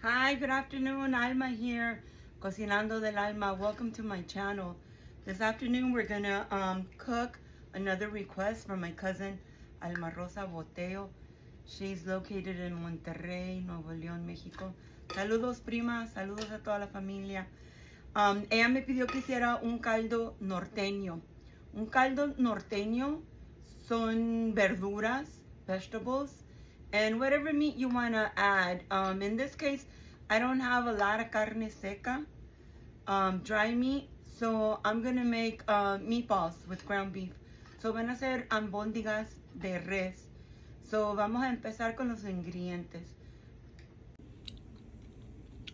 Hi, good afternoon. Alma here, Cocinando del Alma. Welcome to my channel. This afternoon we're gonna cook another request from my cousin Alma Rosa Boteo. She's located in Monterrey, Nuevo León, Mexico. Saludos, prima. Saludos a toda la familia. Ella me pidió que hiciera un caldo norteño. Un caldo norteño son verduras, vegetables, and whatever meat you want to add. In this case, I don't have a lot of carne seca, dry meat, so I'm going to make meatballs with ground beef. So van a ser albóndigas de res. So vamos a empezar con los ingredientes.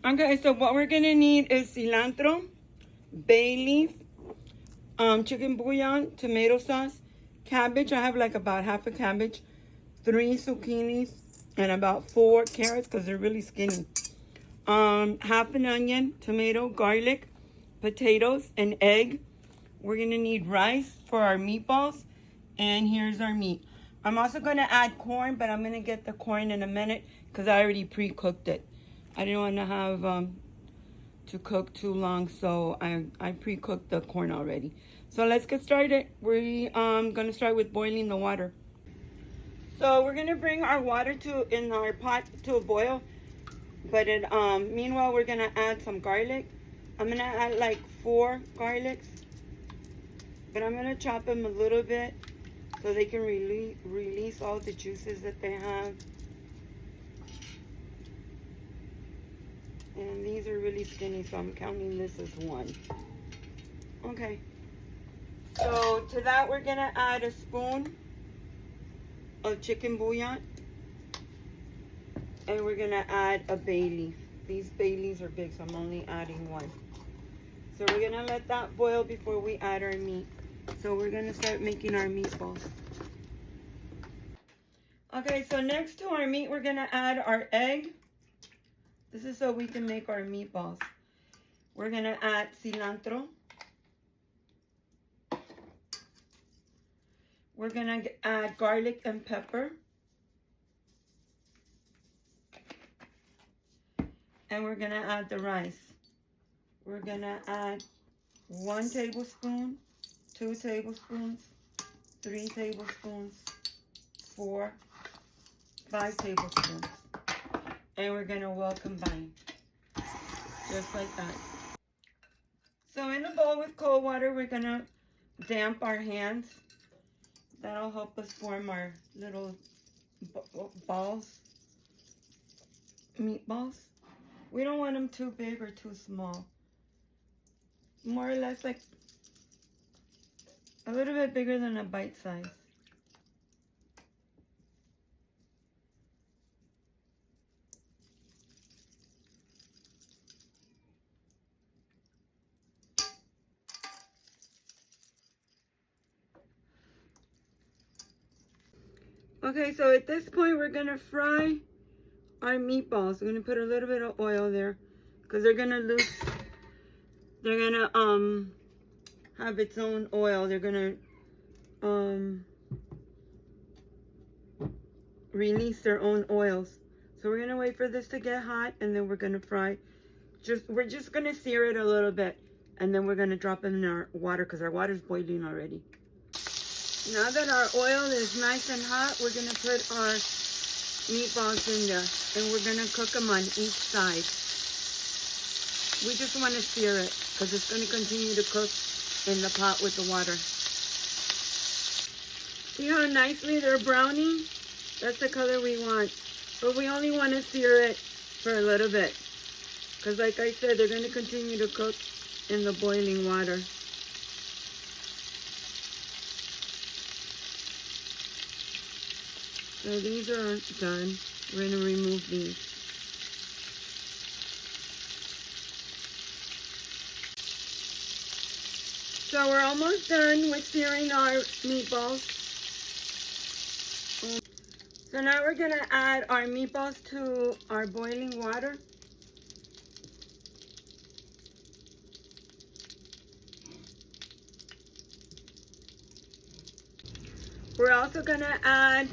Okay, so what we're going to need is cilantro, bay leaf, chicken bouillon, tomato sauce, cabbage. I have like about half a cabbage, 3 zucchinis, and about 4 carrots because they're really skinny. Half an onion, tomato, garlic, potatoes, an egg. We're going to need rice for our meatballs, and here's our meat. I'm also going to add corn, but I'm going to get the corn in a minute because I already pre-cooked it. I didn't want to have to cook too long, so I pre-cooked the corn already. So let's get started. We're going to start with boiling the water. So we're going to bring our water in our pot to a boil. But meanwhile, we're going to add some garlic. I'm going to add like 4 garlics. But I'm going to chop them a little bit so they can release all the juices that they have. And these are really skinny, so I'm counting this as 1. Okay. So to that, we're going to add a spoon of chicken bouillon. And we're going to add a bay leaf. These bay leaves are big, so I'm only adding 1. So we're going to let that boil before we add our meat. So we're going to start making our meatballs. Okay, so next to our meat, we're going to add our egg. This is so we can make our meatballs. We're going to add cilantro. We're going to add garlic and pepper. And we're going to add the rice. We're going to add 1 tablespoon, 2 tablespoons, 3 tablespoons, 4, 5 tablespoons. And we're going to well combine. Just like that. So in a bowl with cold water, we're going to damp our hands. That'll help us form our little balls, meatballs. We don't want them too big or too small. More or less like a little bit bigger than a bite size. Okay, so at this point, we're going to fry our meatballs. We're going to put a little bit of oil there because they're going to have its own oil. They're going to release their own oils. So we're going to wait for this to get hot, and then we're going to fry. We're just going to sear it a little bit, and then we're going to drop it in our water because our water's boiling already. Now that our oil is nice and hot, we're going to put our meatballs in there, and we're going to cook them on each side. We just want to sear it because it's going to continue to cook in the pot with the water. See how nicely they're browning? That's the color we want. But we only want to sear it for a little bit because, like I said, they're going to continue to cook in the boiling water. So these are done. We're going to remove these. So we're almost done with searing our meatballs. So now we're going to add our meatballs to our boiling water. We're also going to add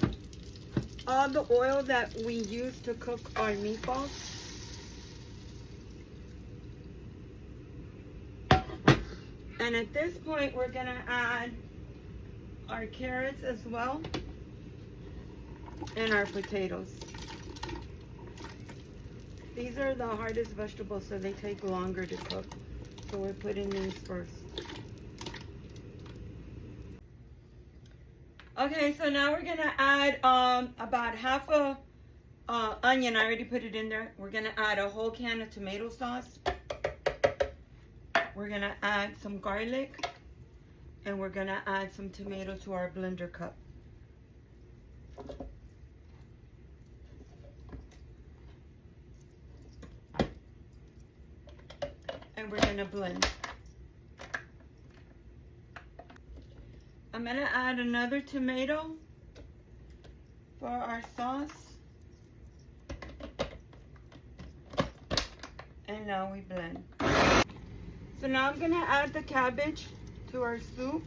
all the oil that we use to cook our meatballs. And at this point, we're gonna add our carrots as well and our potatoes. These are the hardest vegetables, so they take longer to cook. So we're putting these first. Okay, so now we're gonna add about half a onion. I already put it in there. We're gonna add a whole can of tomato sauce. We're gonna add some garlic, and we're gonna add some tomato to our blender cup. And we're gonna blend. I'm gonna add another tomato for our sauce. And now we blend. So now I'm gonna add the cabbage to our soup.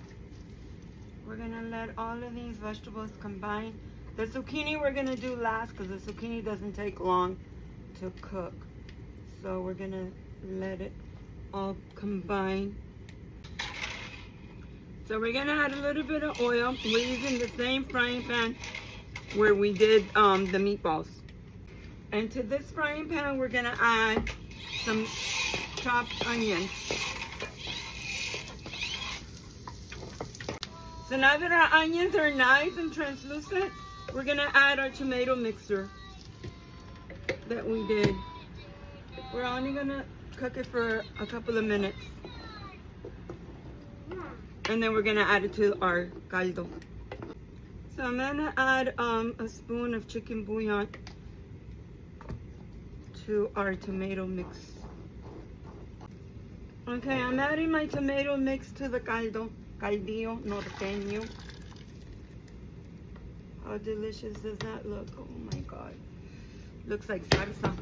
We're gonna let all of these vegetables combine. The zucchini we're gonna do last because the zucchini doesn't take long to cook. So we're gonna let it all combine. So we're gonna add a little bit of oil. We're using the same frying pan where we did the meatballs. And to this frying pan, we're gonna add some chopped onions. So now that our onions are nice and translucent, we're gonna add our tomato mixer that we did. We're only gonna cook it for a couple of minutes. And then we're gonna add it to our caldo. So I'm gonna add a spoon of chicken bouillon to our tomato mix. Okay, I'm adding my tomato mix to the caldo. Caldillo, Norteño. How delicious does that look? Oh my God. Looks like salsa.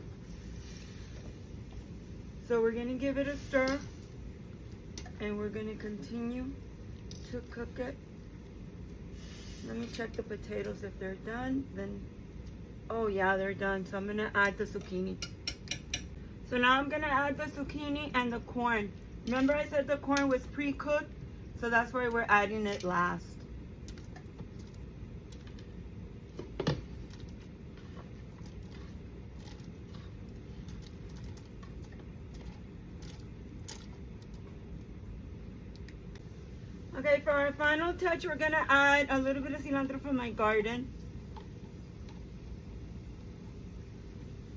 So we're gonna give it a stir. And we're gonna continue to cook it. Let me check the potatoes if they're done. Then, oh yeah, they're done. So I'm gonna add the zucchini. So now I'm gonna add the zucchini and the corn. Remember I said the corn was pre-cooked? So that's why we're adding it last. Okay, for our final touch, we're gonna add a little bit of cilantro from my garden.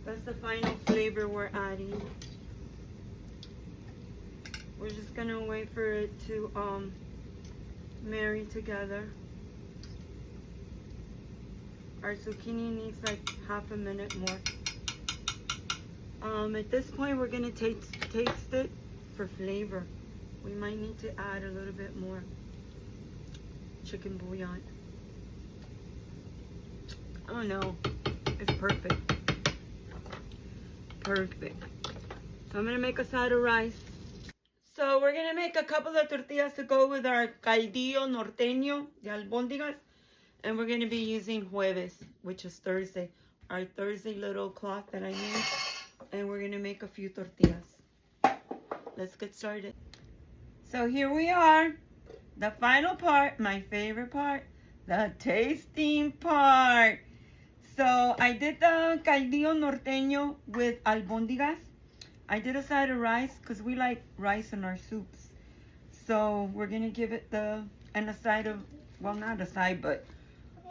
That's the final flavor we're adding. We're just gonna wait for it to marry together. Our zucchini needs like half a minute more. At this point, we're gonna taste it for flavor. We might need to add a little bit more chicken bouillon. Oh no, it's perfect. Perfect. So I'm gonna make a side of rice. So we're gonna make a couple of tortillas to go with our Caldillo Norteño de Albóndigas. And we're gonna be using jueves, which is Thursday. Our Thursday little cloth that I made. And we're gonna make a few tortillas. Let's get started. So here we are. The final part, my favorite part, the tasting part. So I did the Caldillo Norteño with Albóndigas. I did a side of rice because we like rice in our soups. So we're going to give it and a side of, well, not a side, but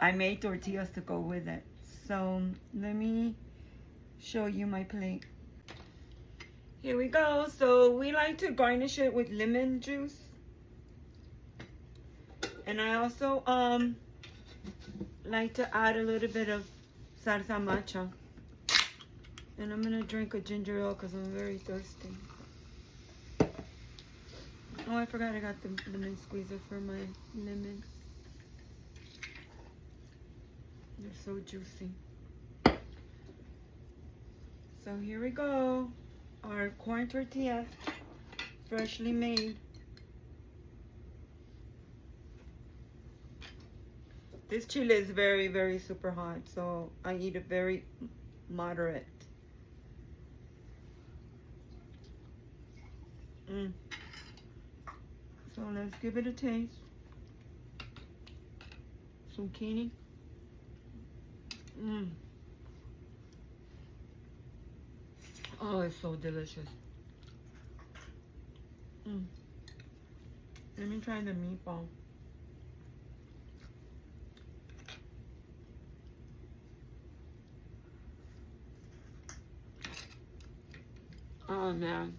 I made tortillas to go with it. So let me show you my plate. Here we go. So we like to garnish it with lemon juice. And I also like to add a little bit of salsa macha. And I'm gonna drink a ginger ale because I'm very thirsty. Oh, I forgot I got the lemon squeezer for my lemon. They're so juicy. So here we go. Our corn tortillas, freshly made. This chili is very, very super hot, so I eat it very moderate. So let's give it a taste. Zucchini. Oh, it's so delicious. Let me try the meatball. Oh man,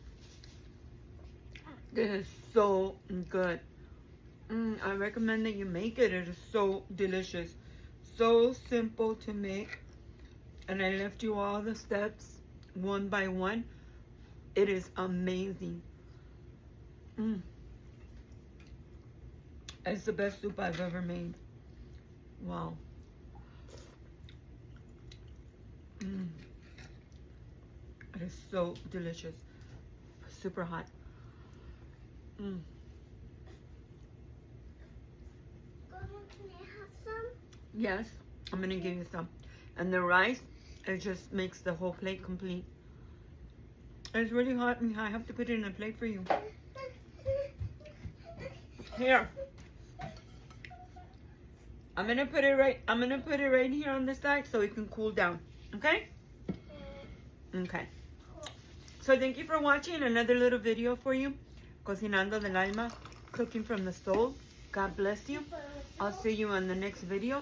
this is so good. I recommend that you make it. It is so delicious, so simple to make, and I left you all the steps one by one. It is amazing. It's the best soup I've ever made. Wow. It is so delicious. Super hot. Grandma, can I have some? Yes, I'm gonna give you some. And the rice, it just makes the whole plate complete. It's really hot, and I have to put it in a plate for you. Here. I'm gonna put it right here on the side so it can cool down. Okay? Okay. So thank you for watching another little video for you. Cocinando del alma, cooking from the soul. God bless you. I'll see you on the next video.